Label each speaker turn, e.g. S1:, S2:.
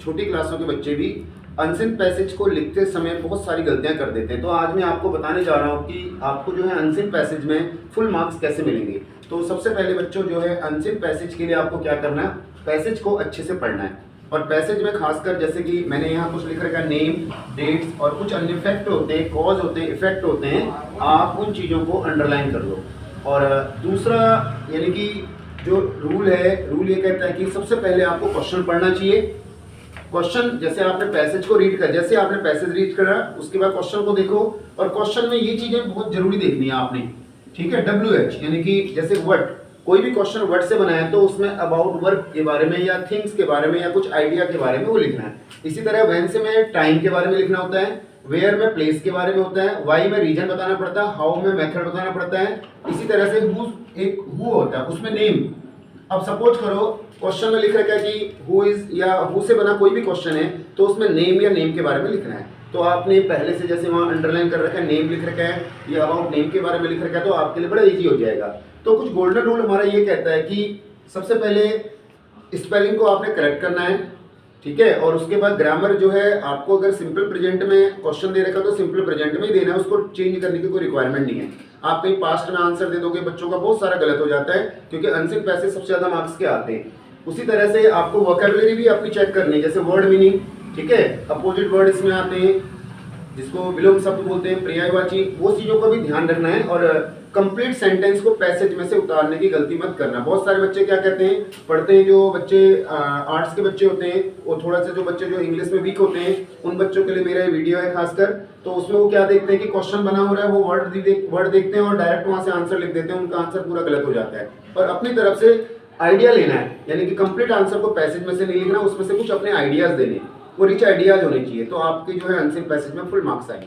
S1: छोटी क्लासों के बच्चे भी अनसिन पैसेज को लिखते समय बहुत सारी गलतियां कर देते हैं। तो आज मैं आपको बताने जा रहा हूं कि आपको जो है अनसिन पैसेज में फुल मार्क्स कैसे मिलेंगे। तो सबसे पहले बच्चों जो है अनसिन पैसेज के लिए आपको क्या करना है, पैसेज को अच्छे से पढ़ना है। और पैसेज में खासकर जैसे कि मैंने यहाँ कुछ लिख रखा है, नेम, डेट्स और कुछ अन्य फैक्ट होते हैं, कॉज होते हैं, इफेक्ट होते हैं, आप उन चीज़ों को अंडरलाइन कर लो। और दूसरा यानी कि जो रूल है, रूल ये कहता है कि सबसे पहले आपको क्वेश्चन पढ़ना चाहिए। क्वेश्चन जैसे आपने पैसेज को रीड कर, जैसे आपने पैसेज रीड करा उसके बाद क्वेश्चन को देखो, और क्वेश्चन में ये चीजें बहुत जरूरी देखनी है आपने, ठीक है। WH यानी कि जैसे वर्ड, कोई भी क्वेश्चन वर्ड से बना है तो उसमें अबाउट वर्क के बारे में या थिंग्स के बारे में या कुछ आइडिया के बारे में वो लिखना है। इसी तरह व्हेन से में टाइम के बारे में लिखना होता है, वेयर में प्लेस के बारे में होता है, वाई में रीजन बताना पड़ता है, हाउ में मेथड बताना पड़ता है। इसी तरह से हु होता है, उसमें नेम। अब सपोज करो क्वेश्चन में लिख रखा है कि हु इज या हु से बना कोई भी क्वेश्चन है तो उसमें नेम या नेम के बारे में लिखना है। तो आपने पहले से जैसे वहाँ अंडरलाइन कर रखा है, नेम लिख रखा है या अबाउट नेम के बारे में लिख रखा है, तो आपके लिए बड़ा इजी हो जाएगा। तो कुछ गोल्डन रूल हमारा ये कहता है कि सबसे पहले स्पेलिंग को आपने करेक्ट करना है, ठीक है। और उसके बाद ग्रामर जो है आपको अगर सिंपल प्रेजेंट में क्वेश्चन दे रखा तो सिंपल प्रेजेंट में ही देना है, उसको चेंज करने की कोई रिक्वायरमेंट नहीं है। आप कहीं पास्ट में आंसर दे दोगे, बच्चों का बहुत सारा गलत हो जाता है क्योंकि अनसिन पैसेज सबसे ज्यादा मार्क्स के आते हैं। उसी तरह से आपको वोकैबुलरी भी अपनी चेक करनी है, जैसे वर्ड मीनिंग, ठीक है, अपोजिट वर्ड इसमें आते हैं जिसको विलोम शब्द बोलते हैं, पर्यायवाची, वो चीजों का भी ध्यान रखना है। और कंप्लीट सेंटेंस को पैसेज में से उतारने की गलती मत करना। बहुत सारे बच्चे क्या कहते हैं, पढ़ते हैं, जो बच्चे आर्ट्स के बच्चे होते हैं, और थोड़ा सा जो बच्चे जो इंग्लिश में वीक होते हैं, उन बच्चों के लिए मेरा ये वीडियो है खासकर। तो उसमें वो क्या देखते हैं कि क्वेश्चन बना हो रहा है, वो वर्ड देखते हैं और डायरेक्ट वहां से आंसर लिख देते हैं, उनका आंसर पूरा गलत हो जाता है। और अपनी तरफ से आइडिया लेना है, यानी कि कंप्लीट आंसर को पैसेज में से नहीं लिखना, उसमें से कुछ अपने आइडियाज देने, वो रिच आइडियाज होने चाहिए। तो आपके जो है अनसिन पैसेज में फुल मार्क्स आएंगे।